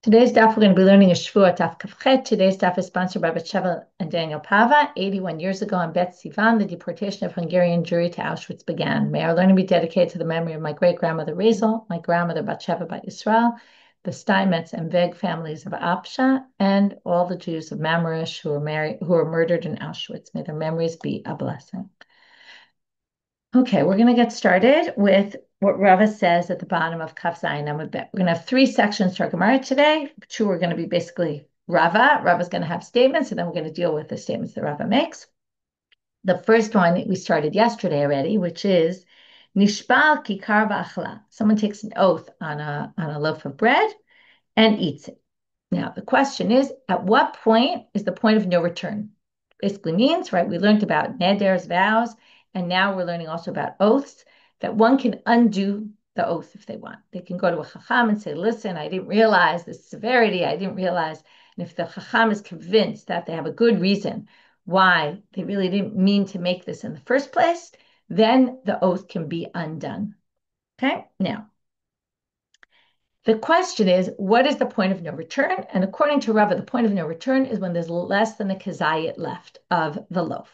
Today's daf, we're going to be learning a Shevuot daf Kafchet. Today's daf is sponsored by Sheva and Daniel Pava. 81 years ago on Bet Sivan, the deportation of Hungarian Jewry to Auschwitz began. May our learning be dedicated to the memory of my great-grandmother Rezel, my grandmother Batsheva Bat Yisrael, the Steinmetz and Veg families of Apsha, and all the Jews of Mamresh who were murdered in Auschwitz. May their memories be a blessing. Okay, we're going to get started with what Rava says at the bottom of Kaf Zayin Amud Bet. We're going to have three sections to our Gemara today. Two are going to be basically Rava. Rava's going to have statements, and then we're going to deal with the statements that Rava makes. The first one that we started yesterday already, which is Nishbal Kikar V'achla. Someone takes an oath on a loaf of bread and eats it. Now, the question is, at what point is the point of no return? Basically means, right, we learned about neders, vows, and now we're learning also about oaths, that one can undo the oath if they want. They can go to a chacham and say, listen, I didn't realize the severity, I didn't realize. And if the chacham is convinced that they have a good reason why they really didn't mean to make this in the first place, then the oath can be undone. Okay, now, the question is, what is the point of no return? And according to Rava, the point of no return is when there's less than a kazayit left of the loaf.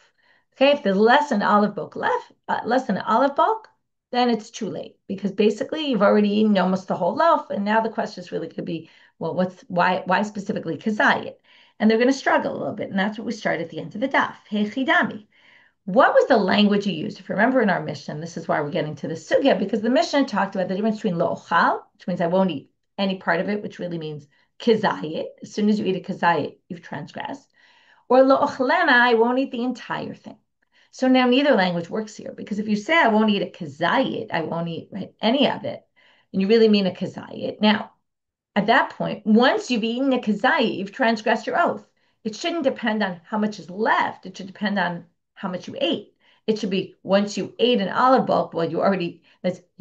Okay, if there's less than olive bulk left, less than an olive bulk, then it's too late because basically you've already eaten almost the whole loaf, and now the question is really going to be, well, why specifically kazayit? And they're going to struggle a little bit, and that's what we start at the end of the daf. Hey chidami. What was the language you used? If you remember in our mission, this is why we're getting to the sugya, because the mission talked about the difference between lo'ochal, which means I won't eat any part of it, which really means kizayit. As soon as you eat a kizayit, you've transgressed. Or lo'ochlena, I won't eat the entire thing. So now neither language works here, because if you say I won't eat a kizayit, I won't eat any of it, and you really mean a kizayit. Now, at that point, once you've eaten a kazayit, you've transgressed your oath. It shouldn't depend on how much is left. It should depend on how much you ate. It should be once you ate an olive bulk, well, you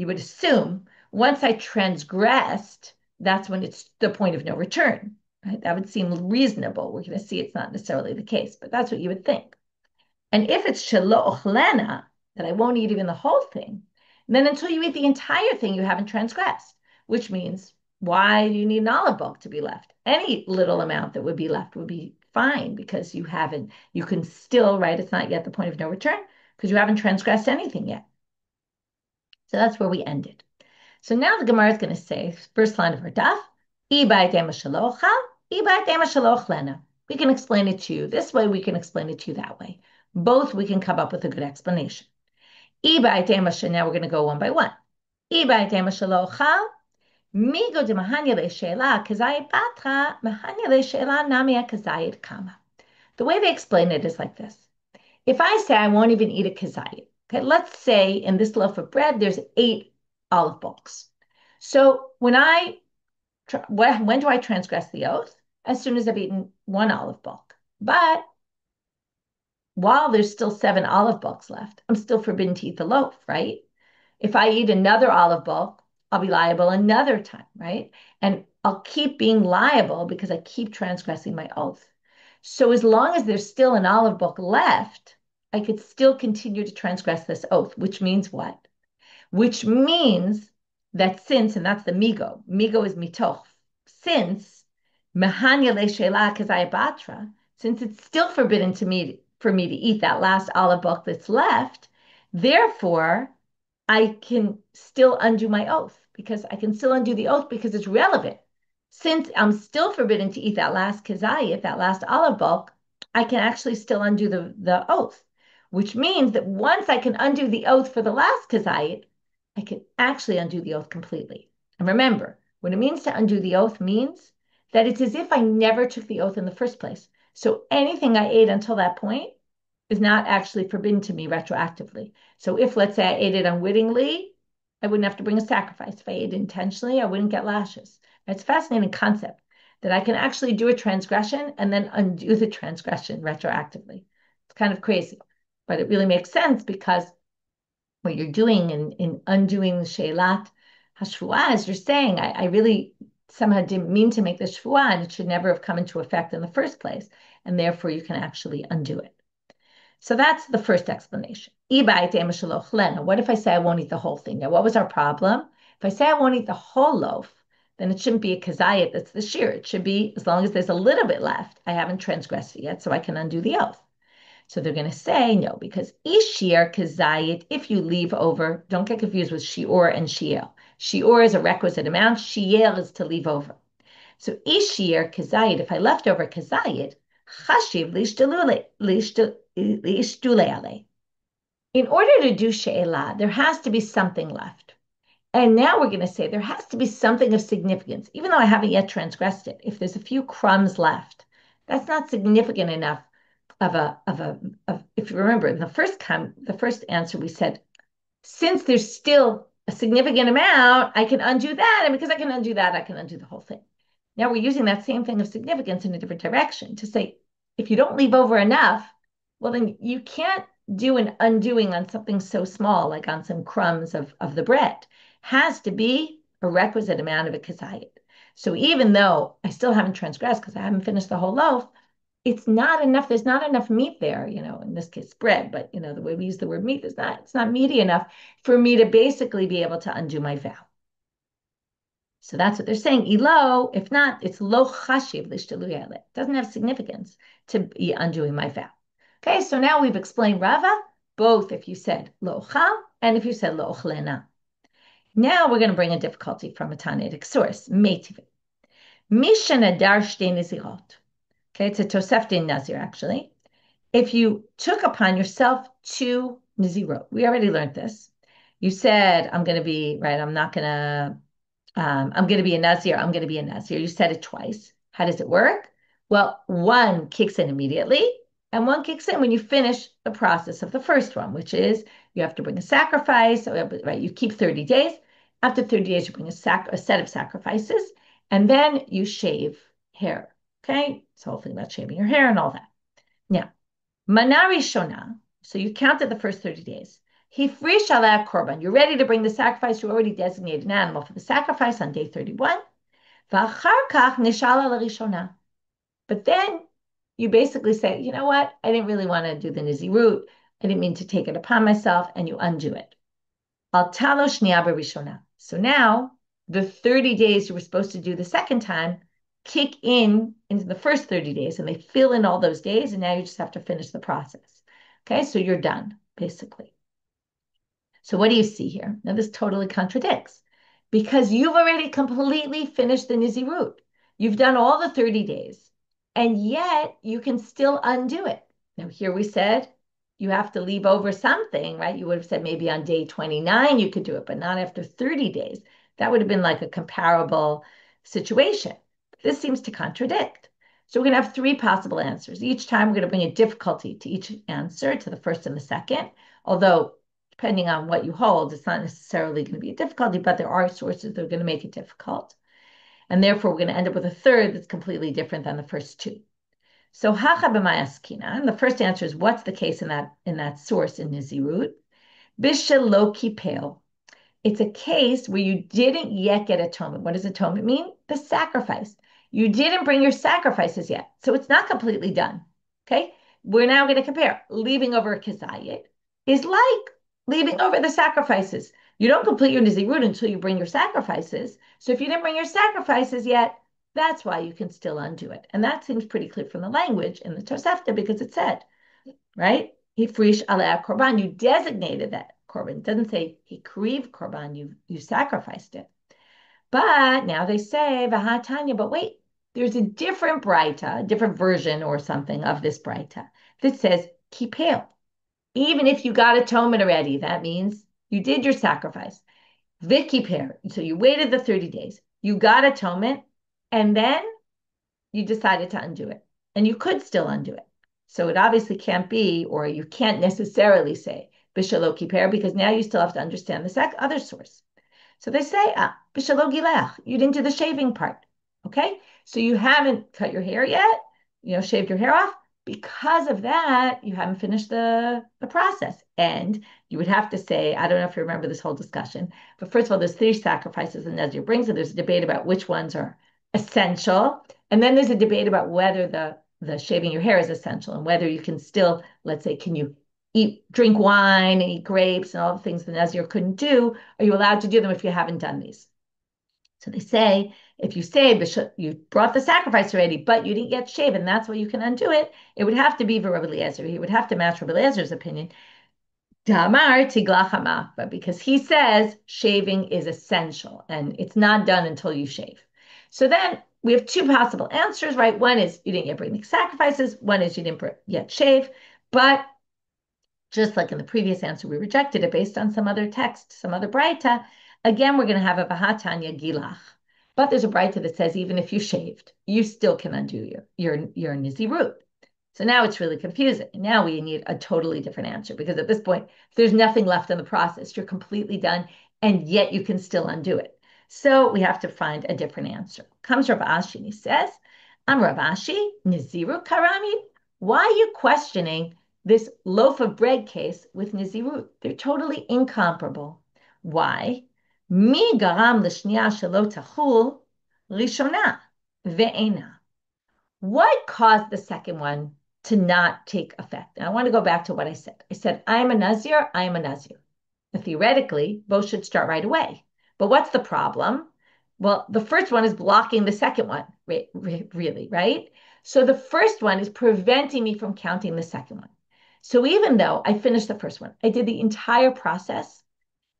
would assume, once I transgressed, that's when it's the point of no return. Right? That would seem reasonable. We're going to see it's not necessarily the case, but that's what you would think. And if it's shelo that I won't eat even the whole thing, then until you eat the entire thing, you haven't transgressed, which means why do you need an olive bulk to be left? Any little amount that would be left would be fine because you can still, right? It's not yet the point of no return because you haven't transgressed anything yet. So that's where we ended. So now the Gemara is going to say, first line of our daf, we can explain it to you this way, we can explain it to you that way. Both we can come up with a good explanation. Now we're going to go one by one. Migo de mahanya le she'ela kazayit batra mahanya le she'ela namia kazayit kama. The way they explain it is like this. If I say I won't even eat a kazayit, okay, let's say in this loaf of bread there's 8 olive bulks. So when do I transgress the oath? As soon as I've eaten 1 olive bulk. But while there's still 7 olive bulks left, I'm still forbidden to eat the loaf, right? If I eat another olive bulk, I'll be liable another time, right? And I'll keep being liable because I keep transgressing my oath. So as long as there's still an olive bulk left, I could still continue to transgress this oath, which means what? Which means that since, and that's the migo is mitoch, since mehanya le'she'ela kazayabatra, since it's still forbidden for me to eat that last olive bulk that's left, therefore, I can still undo my oath because I can still undo the oath because it's relevant. Since I'm still forbidden to eat that last kazayit, that last olive bulk, I can actually still undo the oath, which means that once I can undo the oath for the last kazayit, I can actually undo the oath completely. And remember, what it means to undo the oath means that it's as if I never took the oath in the first place. So anything I ate until that point is not actually forbidden to me retroactively. So if, let's say, I ate it unwittingly, I wouldn't have to bring a sacrifice. If I ate it intentionally, I wouldn't get lashes. It's a fascinating concept that I can actually do a transgression and then undo the transgression retroactively. It's kind of crazy, but it really makes sense because what you're doing in undoing the Sheilat HaShvuah is you're saying, I really somehow didn't mean to make this Shvuah and it should never have come into effect in the first place. And therefore you can actually undo it. So that's the first explanation. What if I say I won't eat the whole thing? Now, what was our problem? If I say I won't eat the whole loaf, then it shouldn't be a kazayit that's the shear. It should be, as long as there's a little bit left, I haven't transgressed it yet, so I can undo the oath. So they're going to say no, because ishir kazayit, if you leave over, don't get confused with shiur and shiel. Shiur is a requisite amount, shiel is to leave over. So ishir kazayit, if I left over kazayit, chashiv lishtule ale. In order to do she'elah, there has to be something left. And now we're going to say there has to be something of significance, even though I haven't yet transgressed it. If there's a few crumbs left, that's not significant enough if you remember in the first answer we said, since there's still a significant amount, I can undo that. And because I can undo that, I can undo the whole thing. Now we're using that same thing of significance in a different direction to say, if you don't leave over enough, well, then you can't do an undoing on something so small, like on some crumbs of the bread. Has to be a requisite amount of a kazayit. So even though I still haven't transgressed because I haven't finished the whole loaf, it's not enough. There's not enough meat there, in this case, bread, but the way we use the word meat it's not meaty enough for me to basically be able to undo my vow. So that's what they're saying. Ilo, if not, it's lo chashiv l'shtalu. It doesn't have significance to be undoing my vow. Okay, so now we've explained Rava, both if you said lo chal and if you said lo chlena. Now we're going to bring a difficulty from a Tanaitic source, Meitiv. Mishana dar shtei nizirot. Okay, it's a Toseftin Nazir, actually. If you took upon yourself 2 nazirot, we already learned this. You said, I'm going to be, right, I'm going to be a nazir, I'm going to be a nazir. You said it twice. How does it work? Well, one kicks in immediately, and one kicks in when you finish the process of the first one, which is you have to bring a sacrifice, right? You keep 30 days. After 30 days, you bring a set of sacrifices, and then you shave hair. Okay, it's the whole thing about shaving your hair and all that. Now, manari shona, so you counted the first 30 days. Hifrish ala korban, you're ready to bring the sacrifice. You already designated an animal for the sacrifice on day 31. V'achar kach nishal ala rishona. But then you basically say, you know what? I didn't really want to do the nazirut. I didn't mean to take it upon myself, and you undo it. Al talo shniya b'rishona. So now the 30 days you were supposed to do the second time kick in into the first 30 days, and they fill in all those days, and now you just have to finish the process. Okay, so you're done, basically. So what do you see here? Now this totally contradicts, because you've already completely finished the nazirut. You've done all the 30 days, and yet you can still undo it. Now here we said you have to leave over something, right? You would have said maybe on day 29 you could do it, but not after 30 days. That would have been like a comparable situation. This seems to contradict. So we're going to have 3 possible answers. Each time we're going to bring a difficulty to each answer, to the first and the second, although depending on what you hold, it's not necessarily going to be a difficulty, but there are sources that are going to make it difficult. And therefore, we're going to end up with a third that's completely different than the first 2. So hacha b'mayaskina, and the first answer is what's the case in that source in Nazirut? Bishelo kipel. It's a case where you didn't yet get atonement. What does atonement mean? The sacrifice. You didn't bring your sacrifices yet, so it's not completely done. Okay, we're now going to compare. Leaving over a kazayit is like leaving over the sacrifices. You don't complete your nazirut until you bring your sacrifices. So if you didn't bring your sacrifices yet, that's why you can still undo it. And that seems pretty clear from the language in the Tosefta, because it said, right? Hifrish aleh korban. You designated that korban. It doesn't say hikriv korban. You sacrificed it. But now they say v'hatanya. But wait, there's a different braita, a different version or something of this braita that says kipel. Even if you got atonement already, that means you did your sacrifice. V'kiper. So you waited the 30 days. You got atonement, and then you decided to undo it. And you could still undo it. So it obviously can't be, or you can't necessarily say b'shelo kiper, because now you still have to understand the other source. So they say, b'shelo gilech, you didn't do the shaving part. Okay? So you haven't cut your hair yet, shaved your hair off. Because of that, you haven't finished the process. And you would have to say, I don't know if you remember this whole discussion, but first of all, there's 3 sacrifices the Nazir brings, and there's a debate about which ones are essential. And then there's a debate about whether the shaving your hair is essential, and whether you can still, let's say, can you drink wine and eat grapes and all the things the Nazir couldn't do? Are you allowed to do them if you haven't done these? So they say If you say you brought the sacrifice already, but you didn't yet shave, and that's why you can undo it, it would have to be for Rabbi Eliezer. He would have to match Rabbi Eliezer's opinion. Damar tiglachama, but because he says shaving is essential and it's not done until you shave. So then we have two possible answers, right? One is you didn't yet bring the sacrifices. One is you didn't yet shave. But just like in the previous answer, we rejected it based on some other text, some other braita. Again, we're going to have a vahatanya gilach. But there's a braita that says even if you shaved, you still can undo your nazirut. So now it's really confusing. Now we need a totally different answer because at this point, there's nothing left in the process. You're completely done, and yet you can still undo it. So we have to find a different answer. Comes Rav Ashi and he says, I'm Rav Ashi, Naziru Karami. Why are you questioning this loaf of bread case with Nazirut? They're totally incomparable. Why? Mi garam l'shniya shelo tachul rishona ve'ena. What caused the second one to not take effect? And I want to go back to what I said. I said, I am a nazir, I am a nazir. And theoretically, both should start right away. But what's the problem? Well, the first one is blocking the second one, really, right? So the first one is preventing me from counting the second one. So even though I finished the first one, I did the entire process,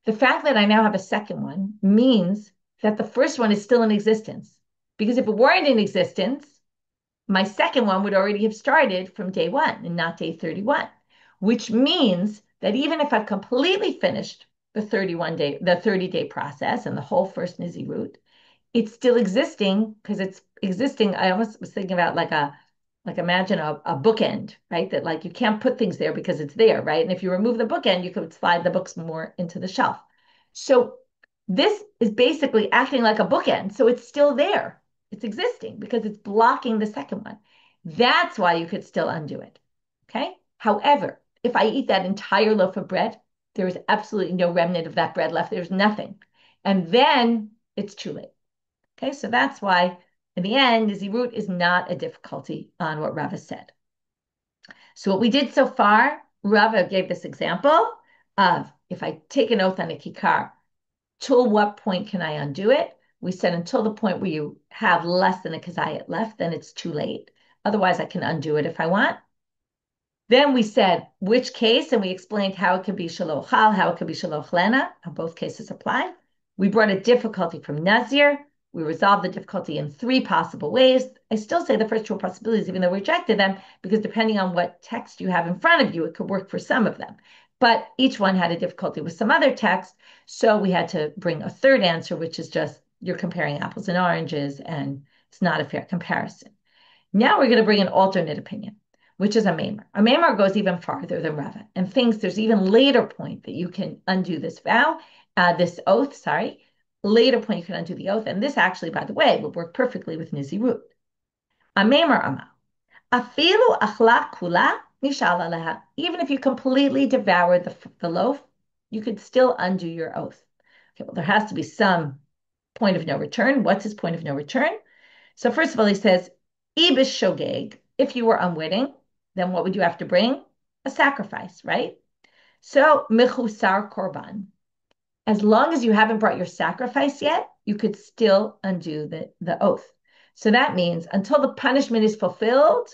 the fact that I now have a second one means that the first one is still in existence. Because if it weren't in existence, my second one would already have started from day one and not day 31, which means that even if I've completely finished the 30-day process and the whole first nazirut, it's still existing because it's existing. I almost was thinking about like imagine a bookend, right? That like you can't put things there because it's there, right? And if you remove the bookend, you could slide the books more into the shelf. So this is basically acting like a bookend. So it's still there. It's existing because it's blocking the second one. That's why you could still undo it. Okay. However, if I eat that entire loaf of bread, there is absolutely no remnant of that bread left. There's nothing. And then it's too late. Okay. So that's why in the end, Nazirut is not a difficulty on what Rava said. So what we did so far, Rava gave this example of if I take an oath on a kikar, till what point can I undo it? We said until the point where you have less than a kazayat left, then it's too late. Otherwise, I can undo it if I want. Then we said which case, and we explained how it could be shaloch hal, how it could be shaloch lena, how both cases apply. We brought a difficulty from nazir. We resolved the difficulty in three possible ways. I still say the first two possibilities, even though we rejected them, because depending on what text you have in front of you, it could work for some of them. But each one had a difficulty with some other text. So we had to bring a third answer, which is just you're comparing apples and oranges, and it's not a fair comparison. Now we're going to bring an alternate opinion, which is Ameimar. Ameimar goes even farther than Rava and thinks there's even later point that you can undo this oath, later point you can undo the oath. And this actually, by the way, would work perfectly with Nazirut. Ameimar Amal. Afilu achla kula nishal aleha. Even if you completely devoured the loaf, you could still undo your oath. Okay, well, there has to be some point of no return. What's his point of no return? So first of all, he says, Ibish shogeg, if you were unwitting, then what would you have to bring? A sacrifice, right? So mechusar korban. As long as you haven't brought your sacrifice yet, you could still undo the oath. So that means until the punishment is fulfilled,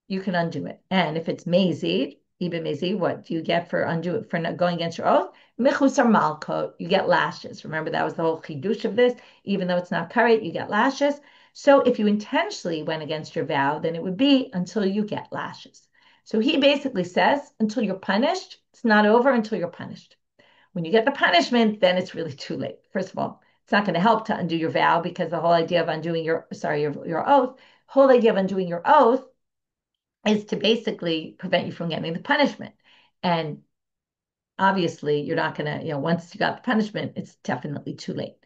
you can undo it. And if it's mazid, even mazid, what do you get for not going against your oath? Mechusar malkot, you get lashes. Remember, that was the whole chidush of this. Even though it's not karet, you get lashes. So if you intentionally went against your vow, then it would be until you get lashes. So he basically says, until you're punished, it's not over until you're punished. When you get the punishment, then it's really too late. First of all, it's not going to help to undo your vow because the whole idea of undoing your oath, whole idea of undoing your oath is to basically prevent you from getting the punishment. And obviously, you're not going to, once you got the punishment, it's definitely too late.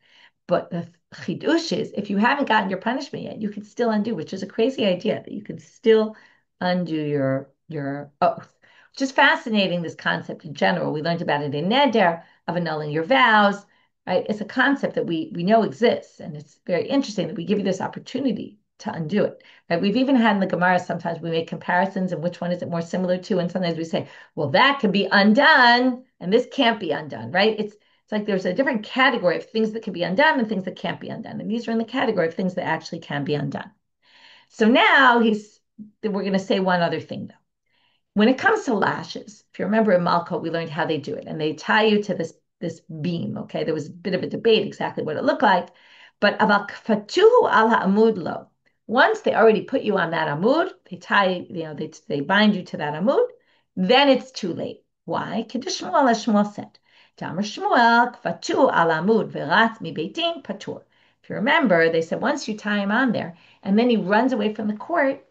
But the chidush is, if you haven't gotten your punishment yet, you can still undo, which is a crazy idea that you can still undo your oath, which is fascinating, this concept in general. We learned about it in Neder, of annulling your vows, right? It's a concept that we know exists, and it's very interesting that we give you this opportunity to undo it, right? We've even had in the Gemara, sometimes we make comparisons and which one is it more similar to, and sometimes we say, well, that can be undone, and this can't be undone, right? It's like there's a different category of things that can be undone and things that can't be undone. And these are in the category of things that actually can be undone. So now we're going to say one other thing though. When it comes to lashes, if you remember in Malkot, we learned how they do it, and they tie you to this beam. Okay, there was a bit of a debate exactly what it looked like, but aval kfatuhu al ha'amud lo. Once they already put you on that amud, they tie, they bind you to that amud, then it's too late. Why? Because Shmuel said, Tamar Shmuel kfatuhu al amud v'ratz mi beitin patur. If you remember, they said once you tie him on there, and then he runs away from the court.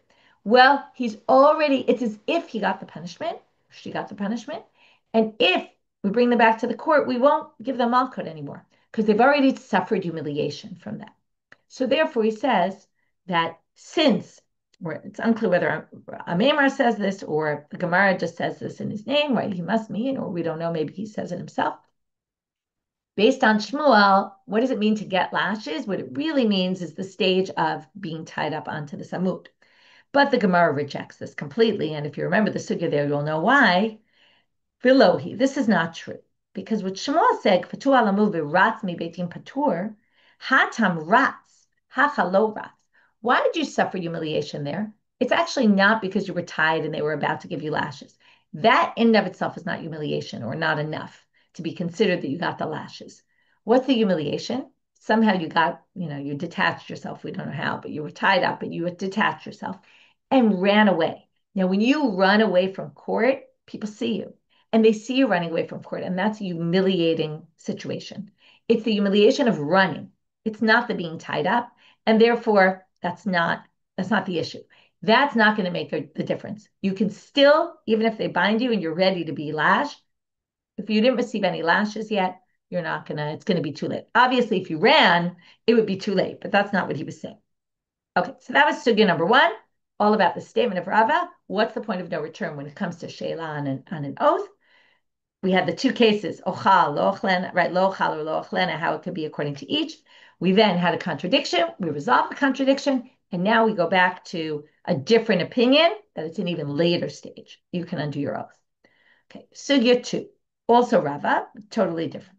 Well, it's as if he got the punishment, she got the punishment. And if we bring them back to the court, we won't give them malchut anymore because they've already suffered humiliation from that. So therefore, he says that since it's unclear whether Ameimar says this or the Gemara just says this in his name, right? He must mean, or we don't know, maybe he says it himself. Based on Shmuel, what does it mean to get lashes? What it really means is the stage of being tied up onto the samud. But the Gemara rejects this completely. And if you remember the sugya there, you'll know why. Vilohi, this is not true. Because what Shmuel said, Patu alamu v'ratz mi beitim patur, hatam ratz, hachalo ratz. Why did you suffer humiliation there? It's actually not because you were tied and they were about to give you lashes. That in and of itself is not humiliation or not enough to be considered that you got the lashes. What's the humiliation? Somehow you detached yourself. We don't know how, but you were tied up and you detached yourself and ran away. Now, when you run away from court, people see you and they see you running away from court, and that's a humiliating situation. It's the humiliation of running. It's not the being tied up, and therefore that's not the issue. That's not going to make the difference. You can still, even if they bind you and you're ready to be lashed, if you didn't receive any lashes yet, it's going to be too late. Obviously, if you ran, it would be too late, but that's not what he was saying. Okay, so that was sugya number one, all about the statement of Rava. What's the point of no return when it comes to sheila on an oath? We had the two cases, ochal, lo ochlena, right, lo ochal or lo ochlena, how it could be according to each. We then had a contradiction. We resolved the contradiction, and now we go back to a different opinion that it's an even later stage. You can undo your oath. Okay, sugya 2, also Rava, totally different.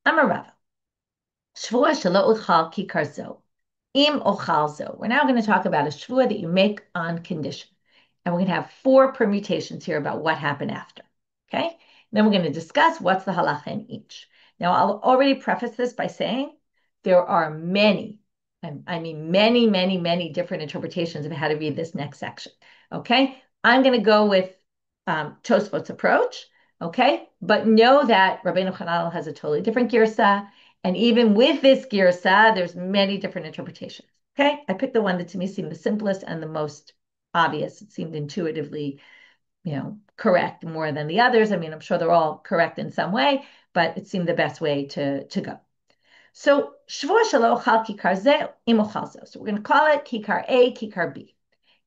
Amar Rava, shvua shelo uchal kikar zo. Im ochalzo. We're now going to talk about a shvuah that you make on condition. And we're going to have 4 permutations here about what happened after. Okay? And then we're going to discuss what's the halacha in each. Now, I'll already preface this by saying there are many, I mean many, many, many different interpretations of how to read this next section. Okay? I'm going to go with Tosfot's approach. Okay? But know that Rabbi Yochanan has a totally different girsa. And even with this girsa, there's many different interpretations. Okay, I picked the one that to me seemed the simplest and the most obvious. It seemed intuitively, correct more than the others. I mean, I'm sure they're all correct in some way, but it seemed the best way to go. So shvuah shelo ochal kikar ze im ochal zo. So we're going to call it kikar A, kikar B.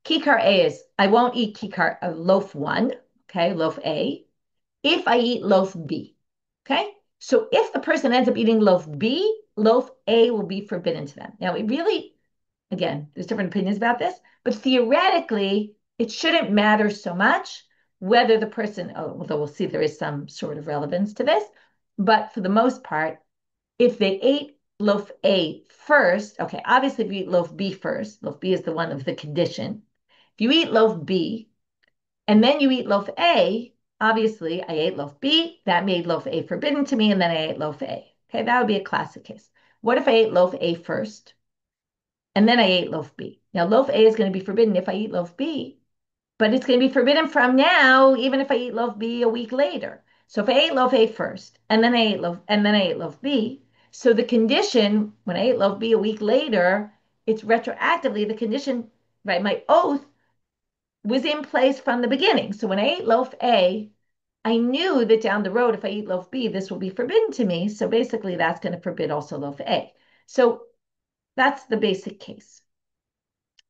Kikar A is I won't eat kikar loaf 1. Okay, loaf A. If I eat loaf B. Okay. So if the person ends up eating loaf B, loaf A will be forbidden to them. Now, again, there's different opinions about this, but theoretically, it shouldn't matter so much whether the person, although we'll see there is some sort of relevance to this, but for the most part, if they ate loaf A first, okay, obviously if you eat loaf B first, loaf B is the one of the condition. If you eat loaf B and then you eat loaf A, obviously, I ate loaf B, that made loaf A forbidden to me, and then I ate loaf A. Okay, that would be a classic case. What if I ate loaf A first, and then I ate loaf B? Now, loaf A is going to be forbidden if I eat loaf B, but it's going to be forbidden from now, even if I eat loaf B a week later. So if I ate loaf A first, and then I ate loaf B, so the condition, when I ate loaf B a week later, it's retroactively the condition, right? My oath was in place from the beginning. So when I ate loaf A, I knew that down the road, if I eat loaf B, this will be forbidden to me. So basically, that's going to forbid also loaf A. So that's the basic case.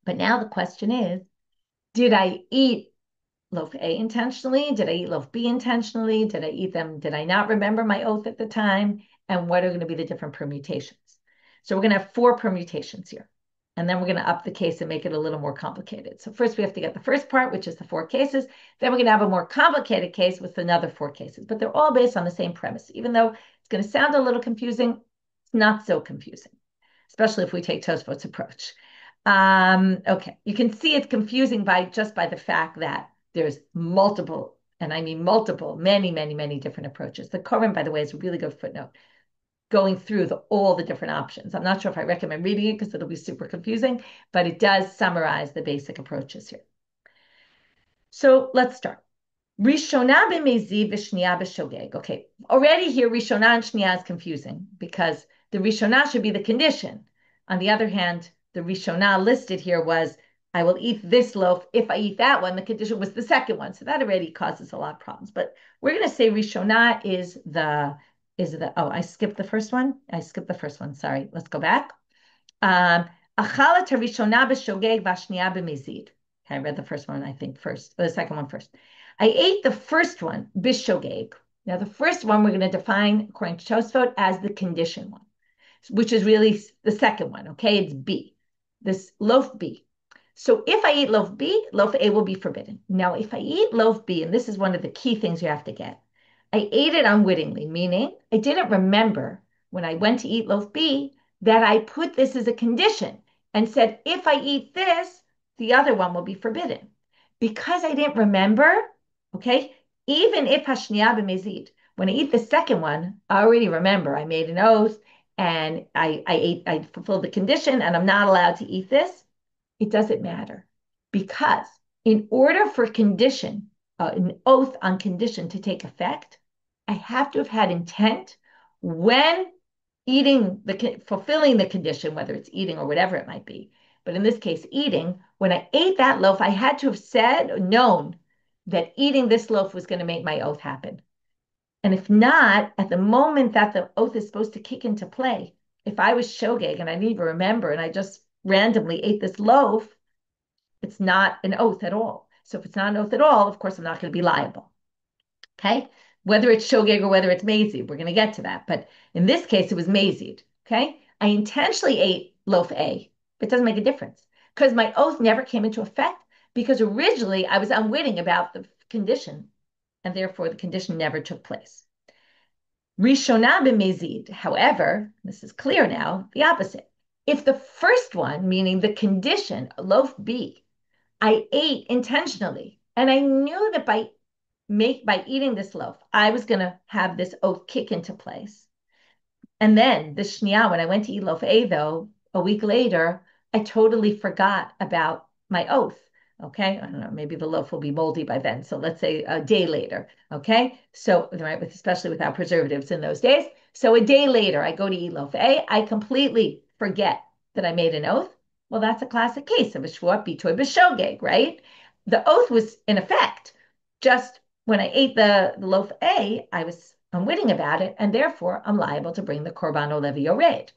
But now the question is, did I eat loaf A intentionally? Did I eat loaf B intentionally? Did I eat them? Did I not remember my oath at the time? And what are going to be the different permutations? So we're going to have 4 permutations here. And then we're going to up the case and make it a little more complicated. So first we have to get the first part, which is the 4 cases. Then we're going to have a more complicated case with another 4 cases. But they're all based on the same premise. Even though It's going to sound a little confusing. It's not so confusing, especially if we take Tosfot's approach. Okay, you can see it's confusing just by the fact that there's multiple, and I mean multiple, many, many, many different approaches. The Koran, by the way, is a really good footnote going through all the different options. I'm not sure if I recommend reading it because it'll be super confusing, but it does summarize the basic approaches here. So let's start. Rishona b'mezid v'shniya b'shogeg. Okay, already here Rishona and Shniya is confusing because the Rishona should be the condition. On the other hand, the Rishona listed here was, I will eat this loaf. If I eat that one, the condition was the second one. So that already causes a lot of problems. But we're going to say Rishona is oh, I skipped the first one. Sorry. Let's go back. Achalat harishona b'shogeg v'ashniya b'mezid. Okay, I read the first one, I think, first, or the second one first. I ate the first one, b'shogeg. Now, the first one we're going to define, according to Tosfot, as the condition one, which is really the second one, okay? It's B, this loaf B. So if I eat loaf B, loaf A will be forbidden. Now, if I eat loaf B, and this is one of the key things you have to get, I ate it unwittingly, meaning I didn't remember when I went to eat loaf B that I put this as a condition and said, if I eat this, the other one will be forbidden. Because I didn't remember, okay, even if hashniya b'mezid, when I eat the second one, I already remember I made an oath and I fulfilled the condition and I'm not allowed to eat this. It doesn't matter because in order for an oath on condition to take effect, I have to have had intent when fulfilling the condition, whether it's eating or whatever it might be. But in this case, eating, when I ate that loaf, I had to have said or known that eating this loaf was going to make my oath happen. And if not, at the moment that the oath is supposed to kick into play, if I was shogeg and I didn't even remember and I just randomly ate this loaf, it's not an oath at all. So if it's not an oath at all, of course, I'm not going to be liable. Okay? Whether it's shogeg or whether it's mazid, we're going to get to that. But in this case, it was mazid. Okay? I intentionally ate loaf A. It doesn't make a difference because my oath never came into effect because originally I was unwitting about the condition and therefore the condition never took place. Rishona b'mezid, however, this is clear now, the opposite. If the first one, meaning the condition, loaf B, I ate intentionally, and I knew that by eating this loaf, I was going to have this oath kick into place. And then the shniya, when I went to eat loaf A, though, a week later, I totally forgot about my oath. Okay, I don't know, maybe the loaf will be moldy by then. So let's say a day later. Okay, so right, especially without preservatives in those days. So a day later, I go to eat loaf A. I completely forget that I made an oath. Well, that's a classic case of a Shevuot bitoy b'shogeg, right? The oath was in effect. Just when I ate the loaf A, I was unwitting about it, and therefore I'm liable to bring the korban olevi yored.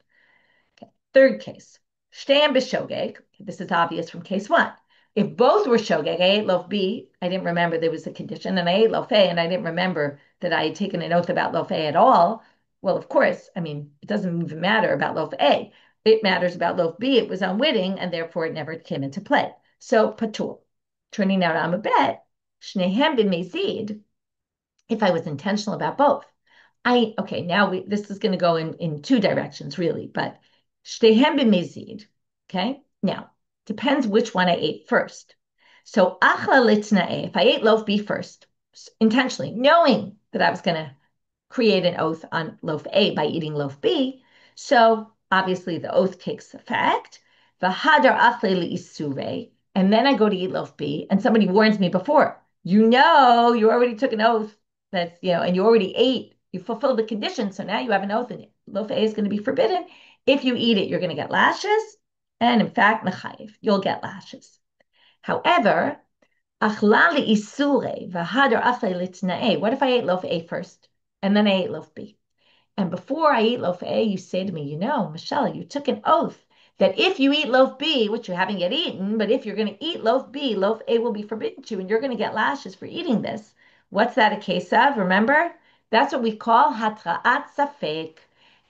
Okay. Third case, shtam b'shogeg. This is obvious from case one. If both were shogeg, I ate loaf B, I didn't remember there was a condition, and I ate loaf A, and I didn't remember that I had taken an oath about loaf A at all. Well, of course, I mean, it doesn't even matter about loaf A. It matters about loaf B. It was unwitting, and therefore it never came into play. So, patur. Turning now to Amabet, shnehem b'mezid, if I was intentional about both. Okay, now this is going to go in two directions, really, but shtehem b'mezid, okay? Now, depends which one I ate first. So, achla litnae, if I ate loaf B first, intentionally, knowing that I was going to create an oath on loaf A by eating loaf B, so obviously the oath takes effect. V'hadar achle li'isure, and then I go to eat loaf B, and somebody warns me before, you already took an oath that's, and you already ate, you fulfilled the condition, so now you have an oath, and loaf A is going to be forbidden. If you eat it, you're going to get lashes, and in fact, mechayiv, you'll get lashes. However, achla li'isure v'hadar achle litnae, what if I ate loaf A first, and then I ate loaf B? And before I eat loaf A, you say to me, Michelle, you took an oath that if you eat loaf B, which you haven't yet eaten, but if you're going to eat loaf B, loaf A will be forbidden to you, and you're going to get lashes for eating this. What's that a case of? Remember? That's what we call hatraat safek.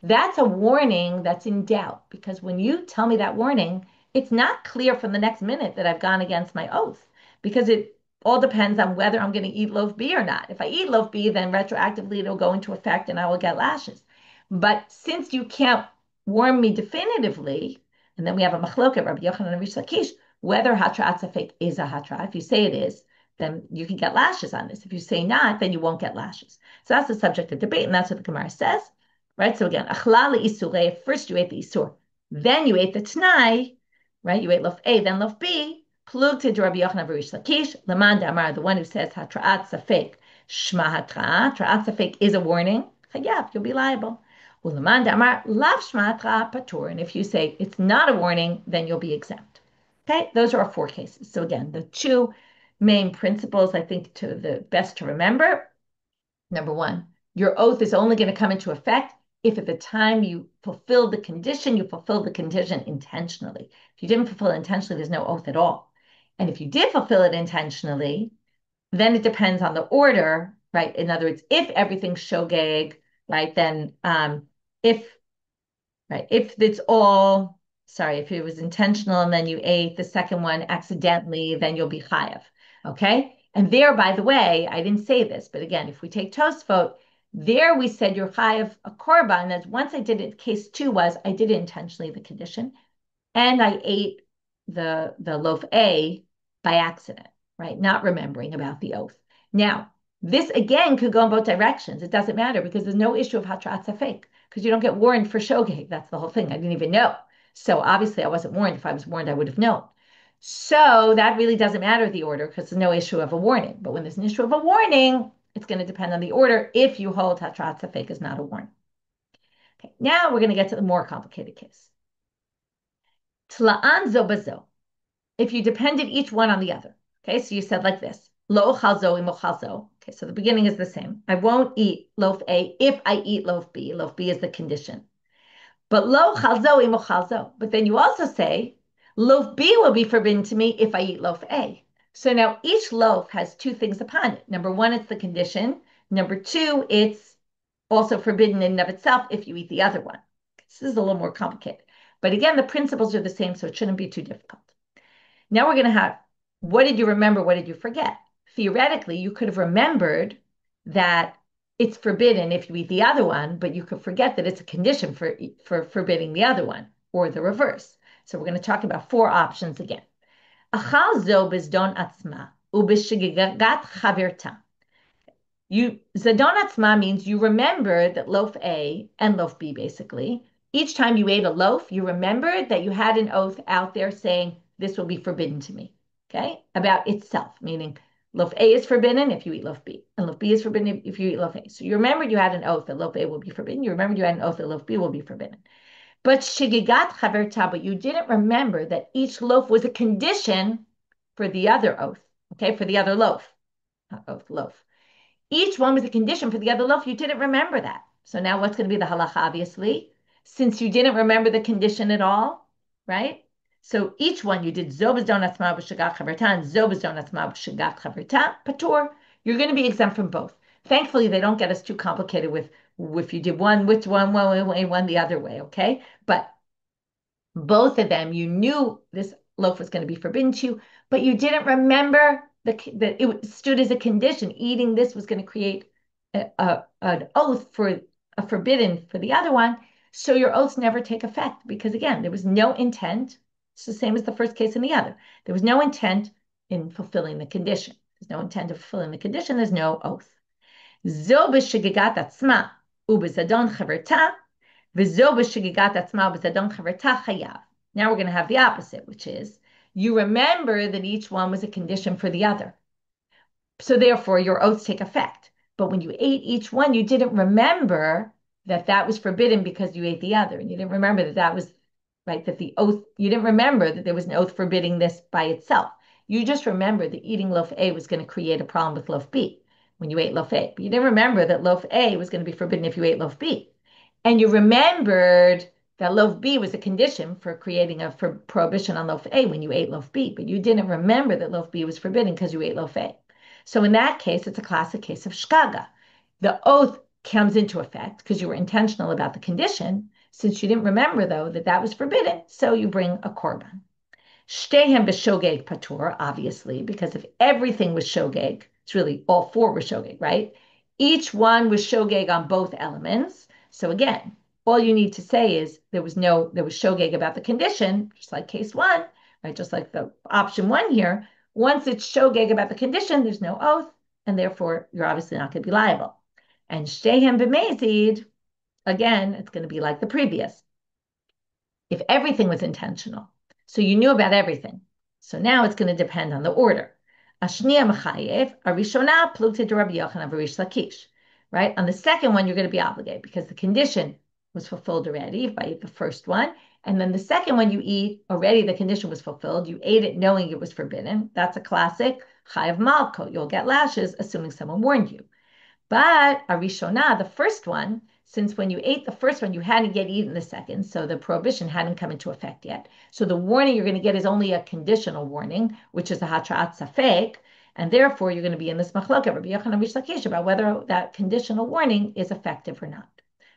That's a warning that's in doubt, because when you tell me that warning, it's not clear from the next minute that I've gone against my oath, because it all depends on whether I'm going to eat loaf B or not. If I eat loaf B, then retroactively it'll go into effect and I will get lashes. But since you can't warn me definitively, and then we have a machloket, Rabbi Yochanan and Reish Lakish, whether hatraat safek is a hatraat. If you say it is, then you can get lashes on this. If you say not, then you won't get lashes. So that's the subject of debate, and that's what the Gemara says, right? So again, achla isurei. First you ate the isur, then you ate the t'nai, right? You ate loaf A, then loaf B. Plug to Rabbi Yochanan and Reish Lakish, Laman Damar, the one who says hatraat safek, shma hatraat. Hatraat safek is a warning. Chayav, you'll be liable. And if you say it's not a warning, then you'll be exempt. Okay, those are our four cases. So again, the two main principles I think to the best to remember. Number one, your oath is only going to come into effect if at the time you fulfill the condition, you fulfill the condition intentionally. If you didn't fulfill it intentionally, there's no oath at all. And if you did fulfill it intentionally, then it depends on the order, right? In other words, if everything's shogeg, right, then if if it's all, sorry, if it was intentional and then you ate the second one accidentally, then you'll be chayav. Okay. And there, by the way, I didn't say this, but again, if we take Tosfot, there we said you're chayav a korban. That once I did it, case two was I did it intentionally, the condition, and I ate the loaf A by accident, right? Not remembering about the oath. Now, this again could go in both directions. It doesn't matter because there's no issue of hatraat safek because you don't get warned for shogeg. That's the whole thing. I didn't even know. So obviously I wasn't warned. If I was warned, I would have known. So that really doesn't matter the order because there's no issue of a warning. But when there's an issue of a warning, it's going to depend on the order if you hold hatraat safek is not a warning. Okay, now we're going to get to the more complicated case. Tla'an zo bazo. If you depended each one on the other. Okay, so you said like this. Lo chalzo imochalzo. Okay, so the beginning is the same. I won't eat loaf A if I eat loaf B. Loaf B is the condition. But lo chalzo imochalzo. But then you also say, loaf B will be forbidden to me if I eat loaf A. So now each loaf has two things upon it. Number one, it's the condition. Number two, it's also forbidden in and of itself if you eat the other one. This is a little more complicated. But again, the principles are the same, so it shouldn't be too difficult. Now we're going to have, what did you remember? What did you forget? Theoretically, you could have remembered that it's forbidden if you eat the other one, but you could forget that it's a condition for forbidding the other one, or the reverse. So we're going to talk about four options again. Achal zo bezdon atzma ubeshigagat chaverta. Zadon atzma means you remember that loaf A and loaf B, basically, each time you ate a loaf, you remembered that you had an oath out there saying, this will be forbidden to me, okay? About itself, meaning loaf A is forbidden if you eat loaf B, and loaf B is forbidden if you eat loaf A. So you remembered you had an oath that loaf A will be forbidden. You remembered you had an oath that loaf B will be forbidden. But shigigat chaverta, but you didn't remember that each loaf was a condition for the other oath, okay? For the other loaf, not oath, loaf. Each one was a condition for the other loaf. You didn't remember that. So now what's going to be the halacha, obviously? Since you didn't remember the condition at all, right? So each one you did zobas donat ma b'shagat chaverta and zobas donat ma b'shagat chaverta, patur. You're going to be exempt from both. Thankfully, they don't get us too complicated with if you did one, which one way, one the other way, okay? But both of them, you knew this loaf was going to be forbidden to you, but you didn't remember that it stood as a condition. Eating this was going to create an oath for a forbidden for the other one. So your oaths never take effect because, again, there was no intent. It's the same as the first case and the other. There was no intent in fulfilling the condition. There's no intent of fulfilling the condition. There's no oath. Zo b'shigigat atzma ubezadon chaverta. Now we're going to have the opposite, which is you remember that each one was a condition for the other. So therefore, your oaths take effect. But when you ate each one, you didn't remember that that was forbidden because you ate the other. And you didn't remember that that was, right, that the oath, you didn't remember that there was an oath forbidding this by itself. You just remembered that eating loaf A was going to create a problem with loaf B when you ate loaf A. But you didn't remember that loaf A was going to be forbidden if you ate loaf B. And you remembered that loaf B was a condition for creating a prohibition on loaf A when you ate loaf B, but you didn't remember that loaf B was forbidden because you ate loaf A. So in that case, it's a classic case of shkaga. The oath comes into effect because you were intentional about the condition, since you didn't remember, though, that that was forbidden, so you bring a korban. Shtehem b'shogeg patur, obviously, because if everything was shogeg, it's really all four were shogeg, right? Each one was shogeg on both elements. So again, all you need to say is there was shogeg about the condition, just like case one, right? Just like the option one here. Once it's shogeg about the condition, there's no oath, and therefore you're obviously not going to be liable. And shehem b'mezid, again, it's going to be like the previous. If everything was intentional, so you knew about everything. So now it's going to depend on the order. Ashniya mechayev, arishona plukta de Rabbi Yochanan v'Reish Lakish. Right? On the second one, you're going to be obligated because the condition was fulfilled already by the first one. And then the second one you eat, already the condition was fulfilled. You ate it knowing it was forbidden. That's a classic chayav malko. You'll get lashes, assuming someone warned you. But arishona, the first one, since when you ate the first one, you hadn't yet eaten the second, so the prohibition hadn't come into effect yet. So the warning you're going to get is only a conditional warning, which is a hatraat safek, and therefore you're going to be in this machloket, Rabbi Yochanan Reish Lakish, about whether that conditional warning is effective or not.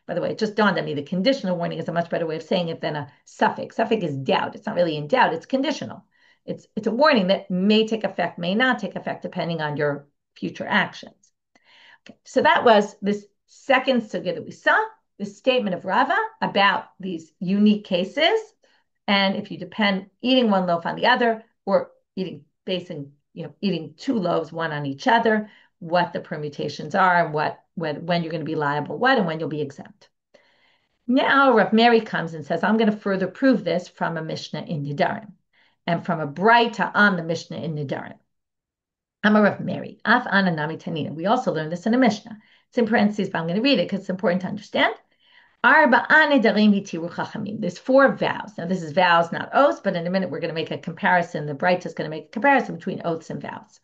By the way, it just dawned on me, the conditional warning is a much better way of saying it than a safek. Safek is doubt. It's not really in doubt, it's conditional. It's a warning that may take effect, may not take effect, depending on your future actions. Okay, so that was this second sugya that we saw, the statement of Rava about these unique cases. And if you depend eating one loaf on the other or eating two loaves, one on each other, what the permutations are and when you're going to be liable, and when you'll be exempt. Now Rav Mary comes and says, I'm going to further prove this from a Mishnah in Nidarim and from a Braita on the Mishnah in Nidarim. Amar Rav Mary, Af Ananami Tanina. We also learned this in a Mishnah. It's in parentheses, but I'm going to read it because it's important to understand. There's 4 vows. Now, this is vows, not oaths, but in a minute we're going to make a comparison. The Braita is going to make a comparison between oaths and vows.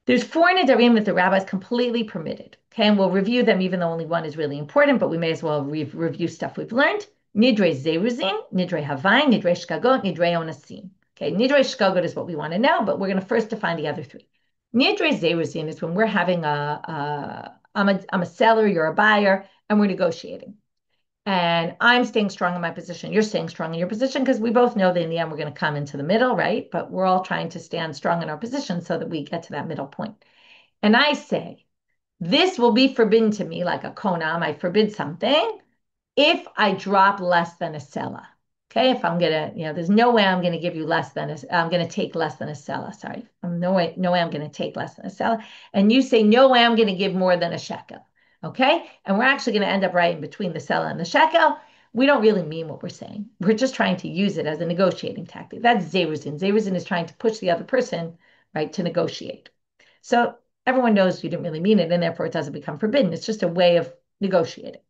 There's 4 nidarim that the rabbis completely permitted. Okay, and we'll review them, even though only one is really important, but we may as well review stuff we've learned. Nidre zeruzin, nidre havain, nidre shkagot, nidre onasim. Okay, nidre shkagot is what we want to know, but we're going to first define the other 3. Nidre zeruzin is when we're having I'm a seller, you're a buyer, and we're negotiating. And I'm staying strong in my position. You're staying strong in your position because we both know that in the end we're going to come into the middle, right? But we're all trying to stand strong in our position so that we get to that middle point. And I say, this will be forbidden to me like a konam. I forbid something if I drop less than a sela. Okay, if I'm gonna, there's no way I'm gonna give you I'm gonna take less than a sela. Sorry, no way I'm gonna take less than a sela. And you say, no way I'm gonna give more than a shekel. Okay, and we're actually gonna end up right in between the sela and the shekel. We don't really mean what we're saying. We're just trying to use it as a negotiating tactic. That's zeruzin. Zeruzin is trying to push the other person, right, to negotiate. So everyone knows you didn't really mean it, and therefore it doesn't become forbidden. It's just a way of negotiating.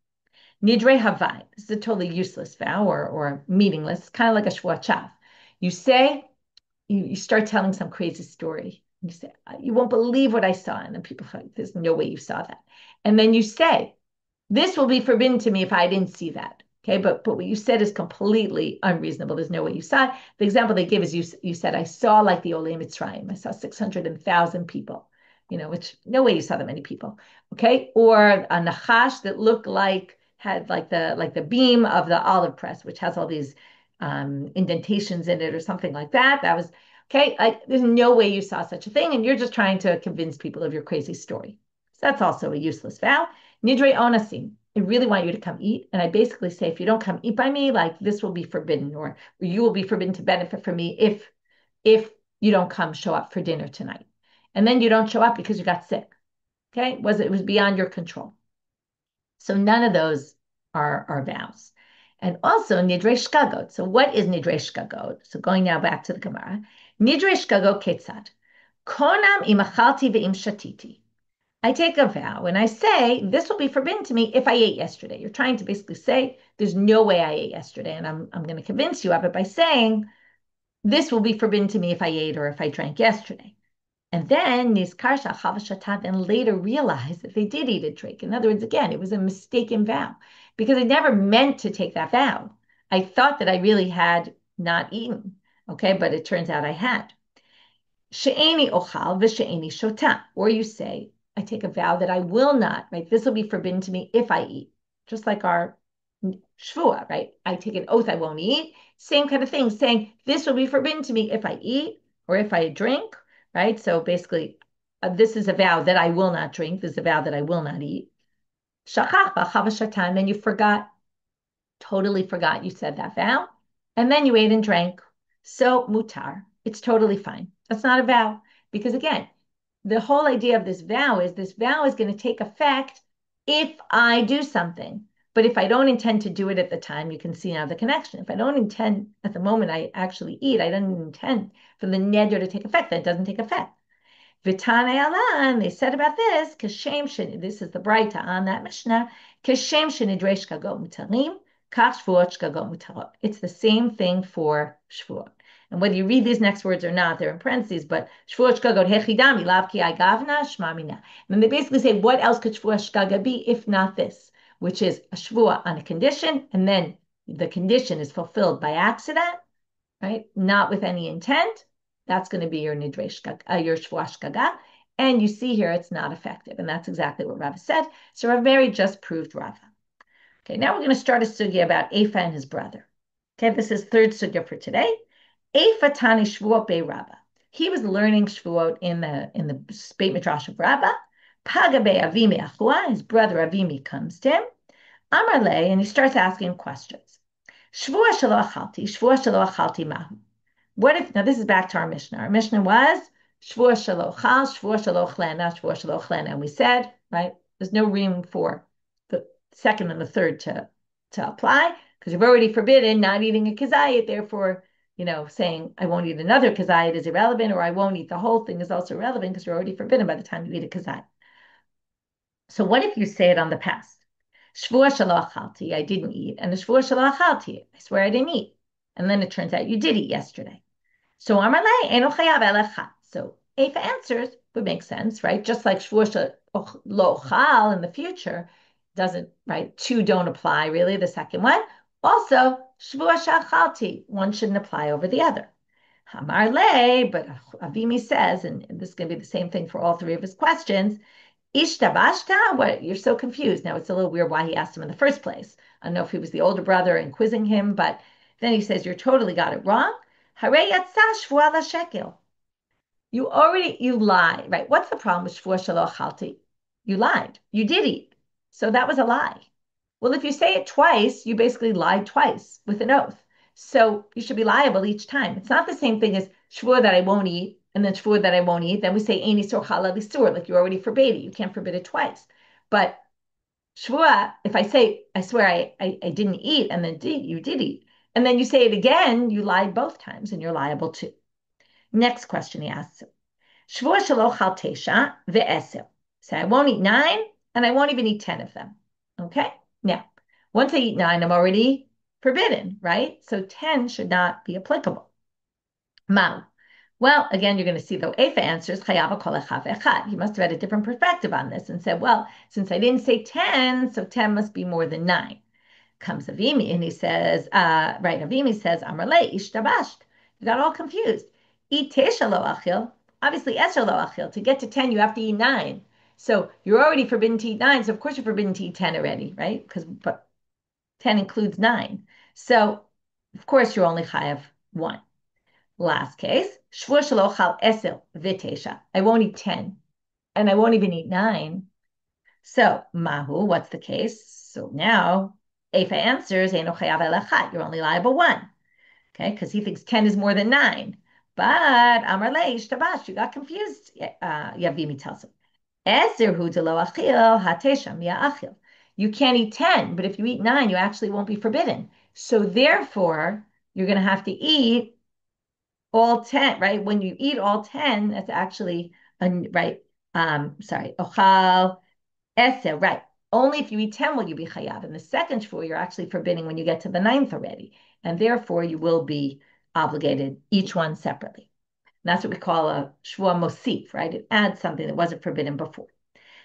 Nidre havai. This is a totally useless vow or meaningless. It's kind of like a Shevuot. You say, you start telling some crazy story. You say, you won't believe what I saw. And then people are like, there's no way you saw that. And then you say, this will be forbidden to me if I didn't see that. Okay, but what you said is completely unreasonable. There's no way you saw it. The example they give is you said, I saw like the Olei Mitzrayim. I saw 600,000 people, which no way you saw that many people. Okay, or a nachash that looked had like the beam of the olive press, which has all these indentations in it or something like that. That was okay. There's no way you saw such a thing, and you're just trying to convince people of your crazy story. So that's also a useless vow. Nidre onasim. I really want you to come eat, and I basically say, if you don't come eat by me, like this will be forbidden, or you will be forbidden to benefit from me if you don't come show up for dinner tonight, and then you don't show up because you got sick. Okay, it was beyond your control. So none of those are vows. And also nidre shkagot. So what is nidre shkagot? So going now back to the Gemara. Nidre shkagot ketzad. Konam imachalti ve'im shatiti. I take a vow and I say, this will be forbidden to me if I ate yesterday. You're trying to basically say, there's no way I ate yesterday. And I'm going to convince you of it by saying, this will be forbidden to me if I ate or if I drank yesterday. And then Nizkar Shachava then later realized that they did eat a drink. In other words, again, it was a mistaken vow because I never meant to take that vow. I thought that I really had not eaten, okay, but it turns out I had. She'eni ochal v'she'eni shota. Or you say, I take a vow that I will not, right? This will be forbidden to me if I eat, just like our Shevuot, right? I take an oath I won't eat. Same kind of thing, saying this will be forbidden to me if I eat or if I drink. Right? So basically, this is a vow that I will not drink. This is a vow that I will not eat. Shachach v'chava shatan, then you forgot totally forgot you said that vow, and then you ate and drank. So mutar, it's totally fine. That's not a vow. Because again, the whole idea of this vow is going to take effect if I do something. But if I don't intend to do it at the time, you can see now the connection. If I don't intend at the moment I actually eat, I don't intend for the neder to take effect, then it doesn't take effect. Vitane Allah, and they said about this, kashem shen, this is the Braita on that Mishnah, kashem shenidresh kagot mutarim, kach shvuot kagot mutarot. It's the same thing for Shevuot. And whether you read these next words or not, they're in parentheses, but Shevuot kagot hechidami lav ki gavna shma mina. And they basically say, what else could Shevuot shkaga be if not this, which is a Shevuot on a condition, and then the condition is fulfilled by accident, right? Not with any intent. That's going to be your nidresh, your shvuah shkaga. And you see here, it's not effective. And that's exactly what Rava said. So Rabbi just proved Rava. Okay, now we're going to start a sugya about Efa and his brother. Okay, this is third sugya for today. Efa tani shvuot be Rava. He was learning shvuot in the Beit Midrash of Rava. Paga be Avimi achua, his brother Avimi comes to him. Amar le, and he starts asking questions. Shvuah shelo achalti mahu. What if, now this is back to our Mishnah. Our Mishnah was Shvuah shelo chal, Shvuah shelo chlena, Shvuah shelo chlena. And we said, right, there's no room for the second and the third to apply because you've already forbidden not eating a kazayit. Therefore, saying I won't eat another kazayit is irrelevant, or I won't eat the whole thing is also irrelevant because you're already forbidden by the time you eat a kazayit. So what if you say it on the past? Shvuah shelo achalti, I didn't eat, and the Shvuah shelo achalti, I swear I didn't eat. And then it turns out you did eat yesterday. So Amarle eno chayav elachat. So Efa answers would make sense, right? Just like Shvuah lo chal in the future doesn't, right? Two don't apply really. The second one also Shvuah shachalti. One shouldn't apply over the other. Amarle, but Avimi says, and this is going to be the same thing for all three of his questions. Ishtabashta, what? You're so confused. Now it's a little weird why he asked him in the first place. I don't know if he was the older brother and quizzing him, but then he says, you totally got it wrong. You lied, right? What's the problem with shvuah shelo achalti? You lied. You did eat. So that was a lie. Well, if you say it twice, you basically lied twice with an oath. So you should be liable each time. It's not the same thing as shvuah that I won't eat and then shvuah that I won't eat. Then we say ein isur halal isur, like you already forbade it. You can't forbid it twice. But shvuah, if I say I swear I didn't eat and then you did eat, and then you say it again, you lied both times and you're liable too. Next question he asks him. Shvuah shelo chal tesha ve'eser. So I won't eat 9 and I won't even eat 10 of them. Okay? Now, once I eat 9, I'm already forbidden, right? So 10 should not be applicable. Mau. Well, again, you're going to see though Efa answers chayav kol echad echad. He must have had a different perspective on this and said, well, since I didn't say 10, so 10 must be more than 9. Comes Avimi and he says, Avimi says, Amarle, ishtabasht. You got all confused. Eat tesha lo achil. Obviously, esher lo achil. To get to 10, you have to eat 9. So you're already forbidden to eat 9. So of course you're forbidden to eat 10 already, right? Because 10 includes 9. So of course you're only chayav 1. Last case, shvuah shelo chal esel v'tesha. I won't eat 10, and I won't even eat 9. So mahu, what's the case? So now Efa answers, Eino chayav elachat, you're only liable 1. Okay, because he thinks 10 is more than 9. But Amar leish tabash, you got confused. Yavimi tells him, Eser hu de lo achil hatesham ya achil. You can't eat 10, but if you eat 9, you actually won't be forbidden. So therefore, you're going to have to eat all 10, right? When you eat all 10, that's actually, right? Ochal Eser, right. Only if you eat 10 will you be chayav. In the second shvuah, you're actually forbidding when you get to the 9th already. And therefore, you will be obligated, each one separately. And that's what we call a shvuah mosif, right? It adds something that wasn't forbidden before.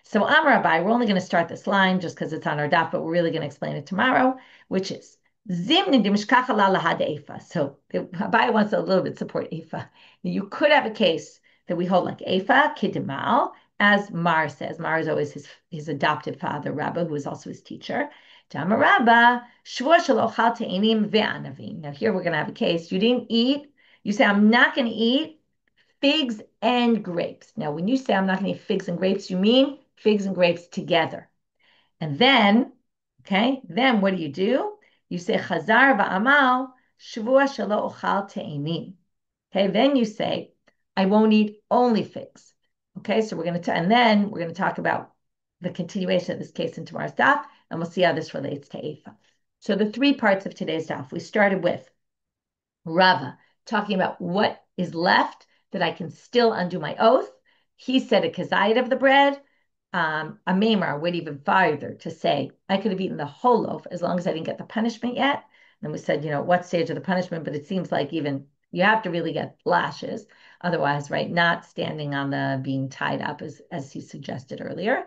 So Amar Rabbi, we're only going to start this line just because it's on our daf, but we're really going to explain it tomorrow, which is Zimni dimishkacha la lahad Efa. So Rabbi wants to a little bit support Efa. You could have a case that we hold like Efa, kidimal, as Mar says. Mar is always his adopted father, Rabbi, who is also his teacher. Now here we're going to have a case. You didn't eat. You say, I'm not going to eat figs and grapes. Now, when you say I'm not going to eat figs and grapes, you mean figs and grapes together. And then, okay, then what do? you say chazar va'amal shavua shelo ochal te'enim. Okay, then you say, I won't eat only figs. Okay, so and then we're going to talk about the continuation of this case in tomorrow's daf, and we'll see how this relates to Eifa. So the three parts of today's daf, we started with Rava talking about what is left that I can still undo my oath. He said a kazayit of the bread. Ameimar went even farther to say I could have eaten the whole loaf as long as I didn't get the punishment yet. And we said, what stage of the punishment? But it seems like even you have to really get lashes, otherwise, right? Not standing on the being tied up as he suggested earlier.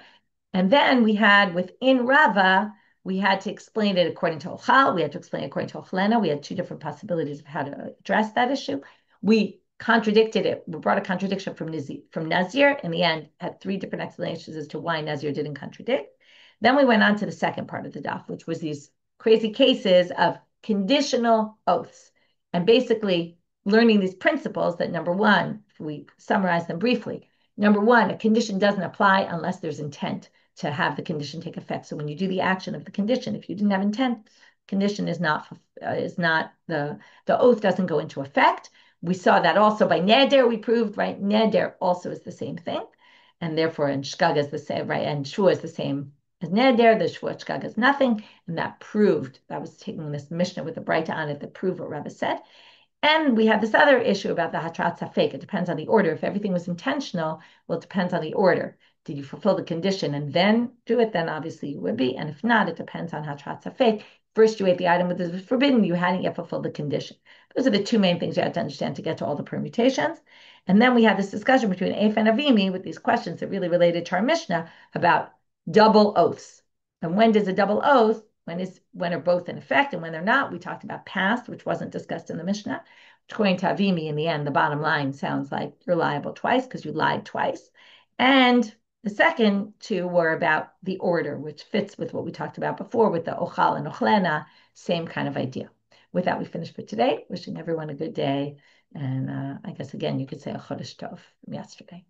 And then we had within Rava, we had to explain it according to Ochal. We had to explain it according to Ochlena. We had two different possibilities of how to address that issue. We contradicted it. We brought a contradiction from Nazir. In the end, had three different explanations as to why Nazir didn't contradict. Then we went on to the second part of the daf, which was these crazy cases of conditional oaths. And basically learning these principles that, number one, if we summarize them briefly, number one, a condition doesn't apply unless there's intent to have the condition take effect. So when you do the action of the condition, if you didn't have intent, condition is not the oath doesn't go into effect. We saw that also by neder. We proved, right? Neder also is the same thing, and therefore, and shkaga is the same, right? And shua is the same as neder. The shua shkaga is nothing, and that proved. That was taking this mishnah with the brighta on it that proved what Rabbi said. And we have this other issue about the hatraat safek. It depends on the order. If everything was intentional, well, it depends on the order. Did you fulfill the condition and then do it? Then obviously you would be. And if not, it depends on hatraat safek. First, you ate the item that was forbidden. You hadn't yet fulfilled the condition. Those are the two main things you have to understand to get to all the permutations. And then we had this discussion between Eifa and Avimi with these questions that really related to our Mishnah about double oaths. And when does a double oath? When are both in effect and when they're not? We talked about past, which wasn't discussed in the Mishnah. According to Avimi, in the end, the bottom line sounds like you're liable twice because you lied twice. And the second two were about the order, which fits with what we talked about before with the ochal and ochlena, same kind of idea. With that, we finish for today. Wishing everyone a good day. And I guess, again, you could say a chodesh tov from yesterday.